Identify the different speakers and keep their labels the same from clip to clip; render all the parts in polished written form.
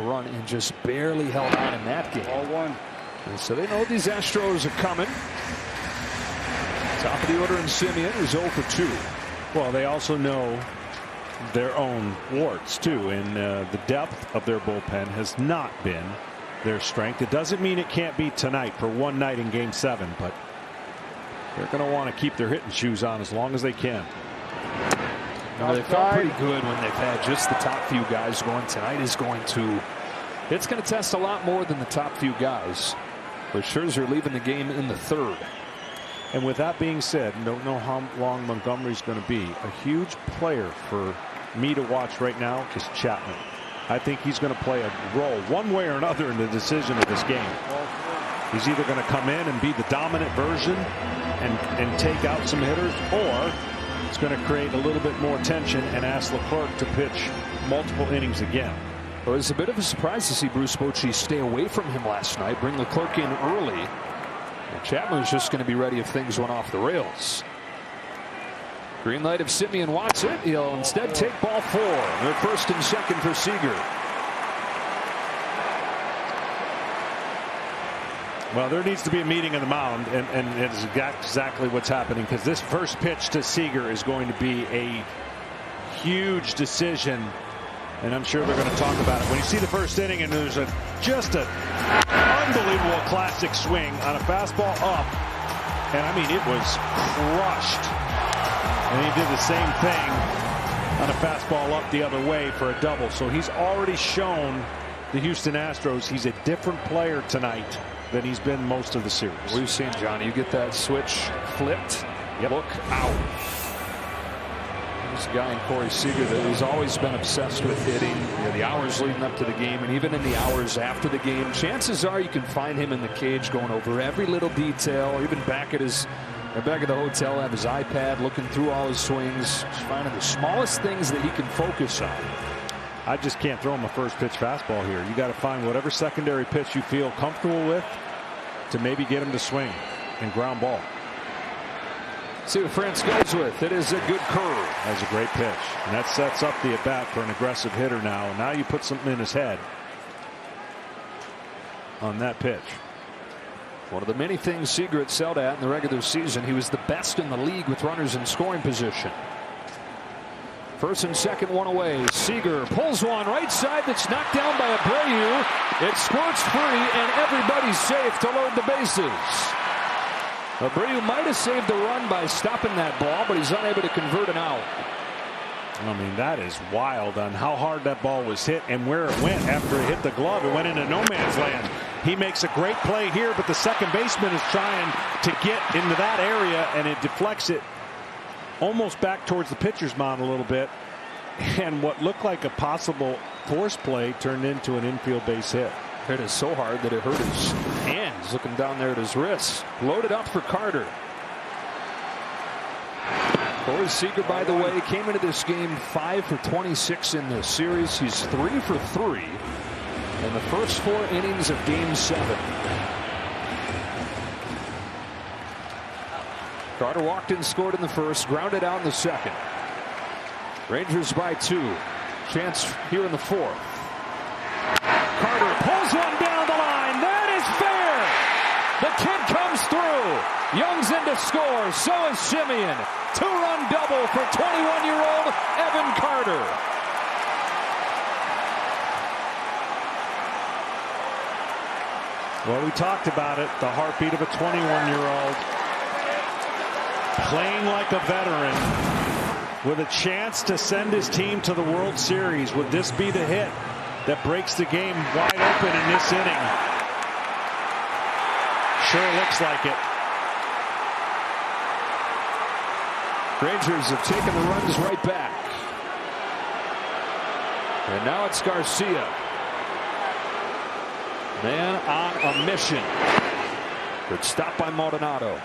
Speaker 1: run and just barely held on in that game.
Speaker 2: 0-1.
Speaker 1: And so they know these Astros are coming. Top of the order in Simeon, who's 0 for 2.
Speaker 3: Well, they also know their own warts too, and the depth of their bullpen has not been their strength. It doesn't mean it can't be tonight for one night in Game 7, but they're going to want to keep their hitting shoes on as long as they can.
Speaker 1: They felt pretty good when they've had just the top few guys going. Tonight is going to, it's going to test a lot more than the top few guys. But Scherzer leaving the game in the 3rd.
Speaker 3: And with that being said, don't know how long Montgomery's going to be. A huge player for me to watch right now is Chapman. I think he's going to play a role one way or another in the decision of this game. He's either going to come in and be the dominant version and take out some hitters, or it's going to create a little bit more tension and ask Leclerc to pitch multiple innings again.
Speaker 1: Well, it was a bit of a surprise to see Bruce Bochy stay away from him last night, bring Leclerc in early. And Chapman was just going to be ready if things went off the rails. Green light if Simeon wants it. He'll instead take ball 4. They're 1st and 2nd for Seager.
Speaker 3: Well, there needs to be a meeting of the mound, and it's exactly what's happening, because this first pitch to Seager is going to be a huge decision, and I'm sure they're going to talk about it. When you see the first inning and there's just an unbelievable classic swing on a fastball up, and I mean, it was crushed, and he did the same thing on a fastball up the other way for a double. So he's already shown the Houston Astros he's a different player tonight than he's been most of the series.
Speaker 1: We've seen, Johnny, you get that switch flipped.
Speaker 3: Yep.
Speaker 1: Look out. There's a guy in Corey Seager that has always been obsessed with hitting. The hours leading up to the game, and even in the hours after the game, chances are you can find him in the cage going over every little detail, even back at the hotel, have his iPad looking through all his swings, just finding the smallest things that he can focus on.
Speaker 3: I just can't throw him a first pitch fastball here. You got to find whatever secondary pitch you feel comfortable with to maybe get him to swing and ground ball.
Speaker 1: See what France goes with. It is a good curve.
Speaker 3: That's a great pitch, and that sets up the at bat for an aggressive hitter now. Now you put something in his head on that pitch.
Speaker 1: One of the many things Seager excelled at in the regular season. He was the best in the league with runners in scoring position. 1st and 2nd, one away. Seager pulls one right side that's knocked down by Abreu. It squirts free, and everybody's safe to load the bases. Abreu might have saved a run by stopping that ball, but he's unable to convert an out.
Speaker 3: I mean, that is wild on how hard that ball was hit and where it went after it hit the glove. It went into no man's land. He makes a great play here, but the second baseman is trying to get into that area, and it deflects it almost back towards the pitcher's mound a little bit, and what looked like a possible force play turned into an infield base hit.
Speaker 1: Hit is so hard that it hurt his hands, looking down there at his wrists. Loaded up for Carter. Corey Seager, by the way, came into this game 5 for 26 in the series. He's 3 for 3 in the first 4 innings of Game 7. Carter walked in, scored in the 1st, grounded out in the 2nd. Rangers by 2. Chance here in the 4th. Carter pulls one down the line. That is fair. The kid comes through. Young's in to score. So is Simeon. 2-run double for 21-year-old Evan Carter.
Speaker 3: Well, we talked about it. The heartbeat of a 21-year-old. Playing like a veteran with a chance to send his team to the World Series. Would this be the hit that breaks the game wide open in this inning? Sure looks like it.
Speaker 1: Rangers have taken the runs right back. And now it's Garcia. Man on a mission. Good stop by Maldonado.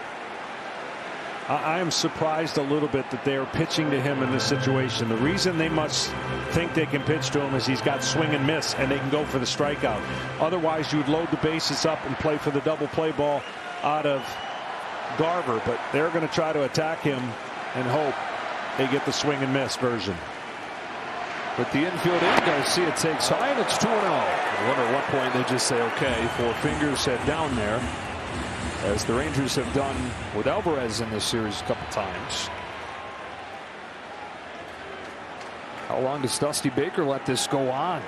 Speaker 3: I am surprised a little bit that they are pitching to him in this situation. The reason they must think they can pitch to him is he's got swing and miss, and they can go for the strikeout. Otherwise, you would load the bases up and play for the double play ball out of Garver, but they're going to try to attack him and hope they get the swing and miss version.
Speaker 1: With the infield in, Garcia takes high, and it's 2-0. I wonder at what point they just say, okay, 4 fingers head down there, as the Rangers have done with Alvarez in this series a couple times. How long does Dusty Baker let this go on?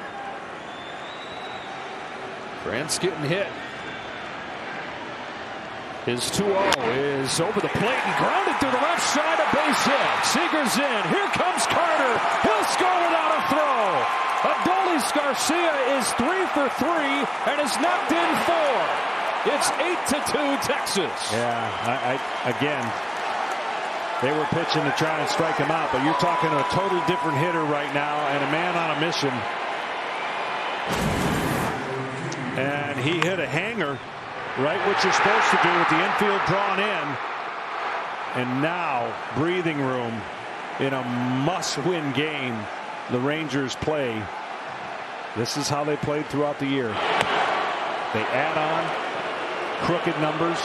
Speaker 1: Grant's getting hit. His 2-0 is over the plate and grounded through the left side, a base hit. Seager's in. Here comes Carter. He'll score without a throw. Adolis Garcia is 3 for 3 and has knocked in 4. It's 8-2 Texas.
Speaker 3: Yeah, again, they were pitching to try and strike him out, but you're talking to a total different hitter right now and a man on a mission. And he hit a hanger. Right, what you're supposed to do with the infield drawn in. And now breathing room in a must-win game the Rangers play. This is how they played throughout the year. They add on crooked numbers.